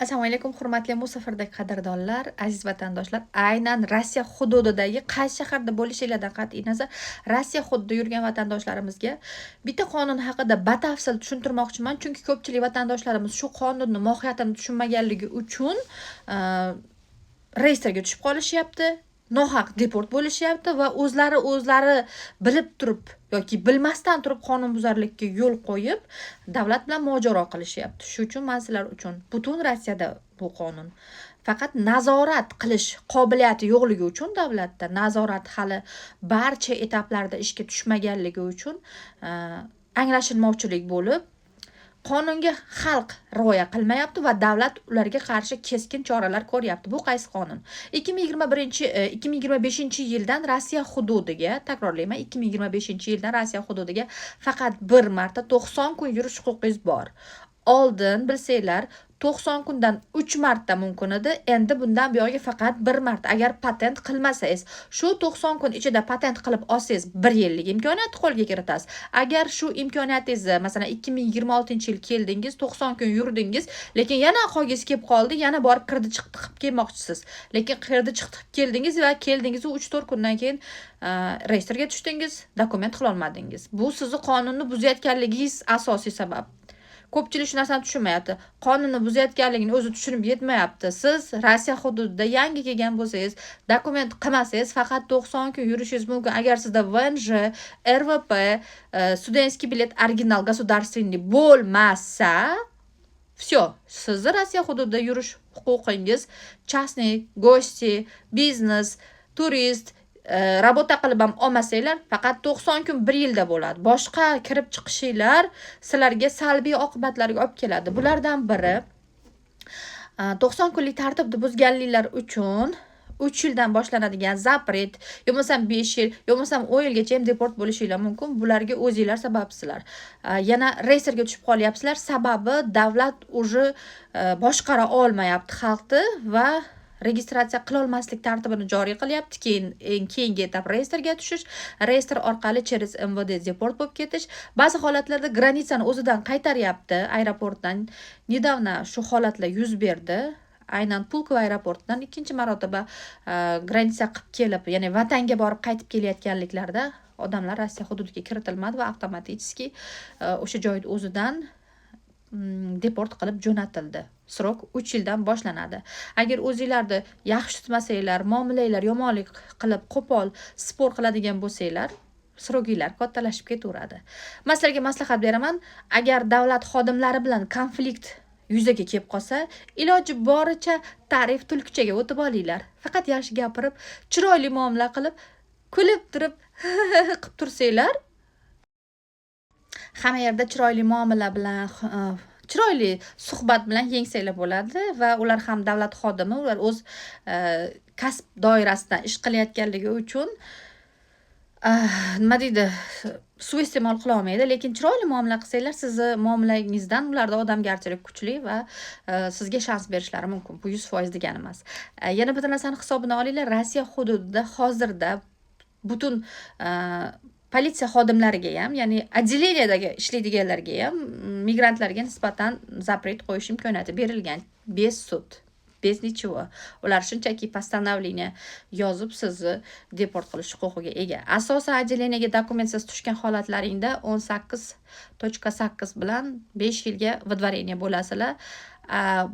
Assalomu alaykum, hurmatli Musafirdek qadrdonlar, aziz vatandoshlar. Aynan Rossiya hududidagi qaysi shaharda bo'lishinglardan qat'iy nazar, Rossiya hududida yurgan vatandoshlarimizga bitta qonun haqida batafsil tushuntirmoqchiman, chunki ko'pchilik vatandoshlarimiz shu qonunning mohiyatini tushunmaganligi uchun reyestrga tushib qolishyapti, nohaq deport bo'lishyapti va o'zlari bilib turib yoki bilmasdan turib qonunbuzarlikka yo'l qo'yib davlat bilan mojaro qilishyapti. Shu uchun men sizlar uchun butun Rossiyada bu qonun faqat nazorat qilish qobiliyati yo'qligi uchun davlatda nazorat hali barcha etaplarda ishga tushmaganligi uchun anglashilmovchilik bo'lib qonunga xalq rioya qilmayapti va davlat ularga qarshi keskin choralar ko'ryapti. Bu qaysi qonun? 2025-yildan Rossiya hududiga, takrorlayman, 2025-yildan Rossiya hududiga faqat bir marta 90 kun yurish huquqingiz bor. Oldin bilsanglar 90 kundan 3 marta mumkin edi. Endi bundan buyog'iga faqat bir marta. Agar patent qilmasangiz, shu 90 kun ichida patent qilib olsangiz 1 yillik imkoniyatni qo'lga kiritasiz. Agar shu imkoniyatingizni, masalan, 2026-yil keldingiz, 90 kun yurdingiz, lekin yana qolgingiz kelib qoldi, yana borib kirdi chiqdi qilib kelmoqchisiz. Lekin kirdi chiqdi qilib keldingiz va keldingiz 3-4 kundan keyin reyestrga tushdingiz, dokument qila olmadingiz. Bu sizni qonunni buzayotganligingiz asosiy sabab. Ko'pchilik shu narsani tushunmayapti. Qonunni buzayotganligini o'zi tushunib yetmayapti. Siz Rossiya hududida yangi kelgan bo'lsangiz, dokument qilmasangiz faqat 90 kun yurishingiz mumkin. Agar sizda VNJ, RVP, studentskiy bilet original государственный bo'lmasa, все, sizni Rossiya hududida yurish huquqingiz частный, go'shti, biznes, turist rabota qilib ham olmasanglar, faqat 90 kun 1 yilda bo'ladi. Boshqa kirib chiqishinglar sizlarga salbiy oqibatlarga olib keladi. Bulardan biri 90 kunlik tartibni buzganliklar uchun 3 yildan boshlanadigan zapret, yo bo'lmasam 5 yil, yo bo'lmasam 10 yilgacha ham deport bo'lishinglar mumkin. Bularga o'zingizlar sababsizlar. Yana reyestrga tushib qolyapsizlar. Sababi davlat уже boshqara olmayapti xalqni va registratsiya qila olmaslik tartibini joriy qilyapti. Keyingi etap reyestrga tushish, reyestr orqali через MVD deport bo'lib ketish. Ba'zi holatlarda granitsani o'zidan qaytaryapti aeroportdan. Nedavno shu holatlar yuz berdi. Aynan Pulkovo aeroportidan ikkinchi marotaba granitsa qilib kelib, ya'ni vatanga borib qaytib kelayotganliklarda odamlar Rossiya hududiga kiritilmadi va avtomatik o'sha joyda o'zidan deport qilib jo'natildi. Srok 3 yildan boshlanadi. Agar o'zingizlarni yaxshi tutmasanglar, muomalanglar yomonlik qilib, qo'pol sport qiladigan bo'lsanglar, sroginglar kattalashib ketaveradi. Men sizlarga maslahat beraman, agar davlat xodimlari bilan konflikt yuzaga kelib qolsa, iloji boricha tarif tulkichaga o'tib olinglar. Faqat yaxshi gapirib, chiroyli muomala qilib, kulib turib qilib tursanglar, hamma yerda chiroyli muomala bilan, chiroyli suhbat bilan yengsanglar bo'ladi va ular ham davlat xodimi, ular o'z kasb doirasida ish qilayotganligi uchun nima deydi, suiiste'mol qila olmaydi, lekin chiroyli muomala qilsanglar, sizni muomalangizdan ularda odamgarchilik kuchli va sizga shans berishlari mumkin. Bu 100% degani emas. Yana bir narsani hisobini olinglar, Rossiya hududida hozirda butun politsiya xodimlariga ham, ya'ni отделениядagi ishlaydiganlarga ham migrantlarga nisbatan zapret qo'yish imkoniyati berilgan, без sud, без nичего. Ular shunchaki постановление yozib sizni deport qilish huquqiga ega. Asosan отделениyaga dokumentsiz tushgan holatlaringda 18.8 bilan 5 yilga выдворение bo'lasizlar.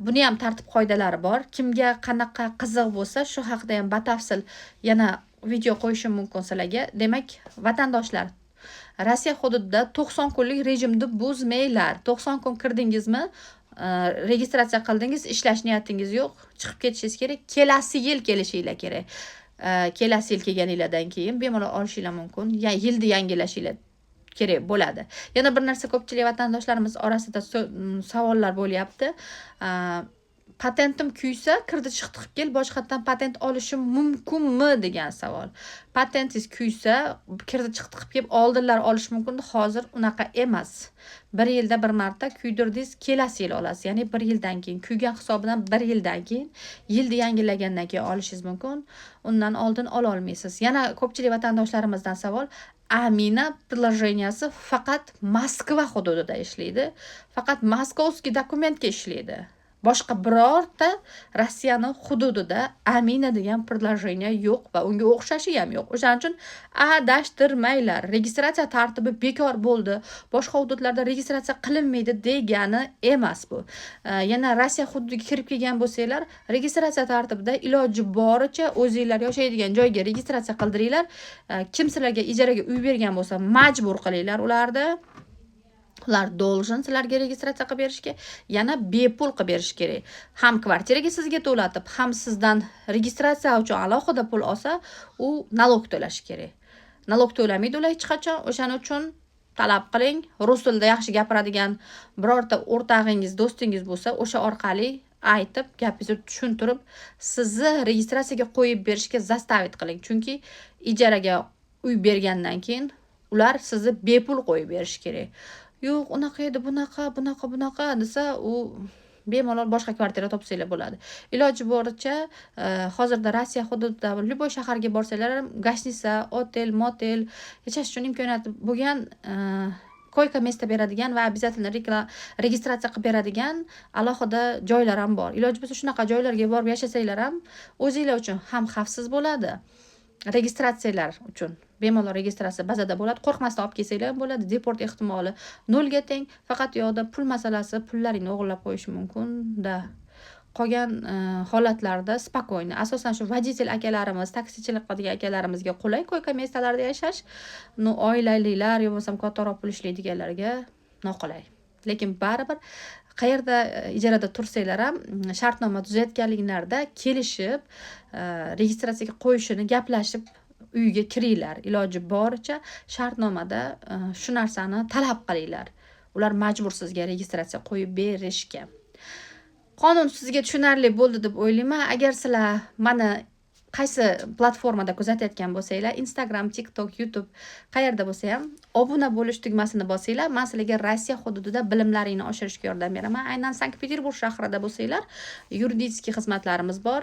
Buni ham tartib qoidalari bor. Kimga qanaqa qiziq bo'lsa, shu haqida ham batafsil yana video qo'yishim mumkin sizlarga. Demak, vatandoshlar, Rossiya hududida 90 kunlik rejimni buzmanglar. 90 kun kirdingizmi, registratsiya qildingiz, ishlash niyatingiz yo'q, chiqib ketishingiz kerak. Kelasi yil kelishinglar kerak. Kelasi yil kelganinglardan keyin bemalol olishinglar mumkin. Ya'ni yilni yangilashinglar kerak bo'ladi. Yana bir narsa, ko'pchilik vatandoshlarimiz orasida savollar bo'lyapti. Patentim kuysa, kirdi chiqdi qilib kel, boshqatdan patent olishim mumkinmi degan savol. Patentingiz kuysa, kirdi chiqdi qilib kelib oldinlar olish mumkin. Hozir unaqa emas. 1 yilda bir marta kuydirdingiz, kelasi yil olasiz. Ya'ni 1 yildan keyin, kuygan hisobidan 1 yildan keyin, yilni yangilagandan keyin olishingiz mumkin. Undan oldin ola olmaysiz. Yana ko'pchilik vatandoshlarimizdan savol, Amina приложенияsi faqat Moskva hududida ishlaydi. Faqat moskovskiy dokumentga ishlaydi. boshqa birorta Rossiyani hududida Amina degan предложение yo'q va unga o'xshashi ham yo'q. O'shaning uchun adashtirmanglar. Registratsiya tartibi bekor bo'ldi. Boshqa hududlarda registratsiya qilinmaydi degani emas bu. Yana Rossiya hududiga kirib kelgan bo'lsanglar, registratsiya tartibida iloji boricha o'zingizlar yashaydigan joyga registratsiya qildiringlar. Kim sizlarga ijaraga uy bergan bo'lsa, majbur qilinglar ularni. Ular должен sizlarga registratsiya qilib berishga, yana bepul qilib berish kerak. Ham kvartiraga sizga to'latib, ham sizdan registratsiya uchun alohida pul olsa, u nalog to'lash kerak. Nalog to'lamaydi ular hech qachon. O'shaning uchun talab qiling. Rus tilida yaxshi gapiradigan birorta o'rtog'ingiz, do'stingiz bo'lsa, o'sha orqali aytib, gapingizni tushuntirib, sizni registratsiyaga qo'yib berishga zastavit qiling. Chunki ijaraga uy bergandan keyin ular sizni bepul qo'yib berish kerak. Yo'q, unaqa edi, bunaqa desa, u bemalol boshqa kvartira topsanglar bo'ladi. Iloji boricha hozirda Rossiya hududida любой shaharga borsanglar ham gashnica, otel, motel yashash uchun imkoniyati bo'lgan koyka место beradigan va обязательно registratsiya qilib beradigan alohida joylar ham bor. Iloji bo'lsa shunaqa joylarga borib yashasanglar ham o'zingizlar uchun ham xavfsiz bo'ladi. Registratsiyalar uchun bemalol registratsiya bazada bo'ladi. Qo'rqmasdan olib kelsanglar ham bo'ladi. Deport ehtimoli 0 ga teng. Faqat yo'qda pul masalasi, pullaringni o'g'irlab qo'yish mumkin-da. Qolgan holatlarda spokойно. Asosan shu водитель akalarimiz, taksichilik qiladigan akalarimizga qulay koyka месталарда yashash, oilalilar yo bo'lmasam kattaroq pul ishlaydiganlarga noqulay. Lekin baribir qayerda ijarada tursanglar ham shartnoma tuzayotganliklarda kelishib, registratsiyaga qo'yishini gaplashib uyga kiringlar. Iloji boricha shartnomada shu narsani talab qilinglar. Ular majbur sizga registratsiya qo'yib berishga. Qonun sizga tushunarli bo'ldi deb o'ylayman. Agar sizlar mana qaysi platformada kuzatayotgan bo'lsanglar, Instagram, TikTok, YouTube qayerda bo'lsa ham obuna bo'lish tugmasini bosinglar. Men sizlarga Rossiya hududida bilimlaringni oshirishga yordam beraman. Aynan Sankt-Peterburg shahrida bo'lsanglar, yuridik xizmatlarimiz bor.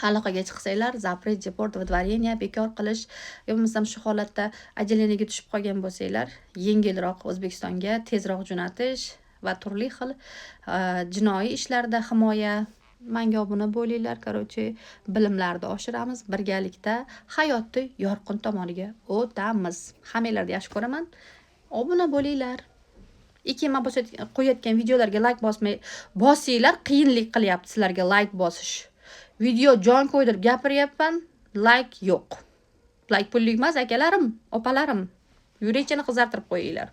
Aloqaga chiqsanglar, zapret, deport, выдворение bekor qilish, yo bo'lmasam shu holatda ajaliniga tushib qolgan bo'lsanglar, yengilroq O'zbekistonga tezroq jo'natish va turli xil jinoiy ishlarda himoya. Menga obuna bo'linglar, qarochi bilimlarni oshiramiz, birgalikda hayotni yorqin tomoniga o'tamiz. Hammanglarni yaxshi ko'raman. Obuna bo'linglar. Men qo'yayotgan videolarga like bosinglar, qiyinlik qilyapti sizlarga like bosish. Video jon qo'ydirib gapiryapman, like yo'q. Like pullik emas, akalarim, opalarim. Yurakchani qizartirib qo'yinglar.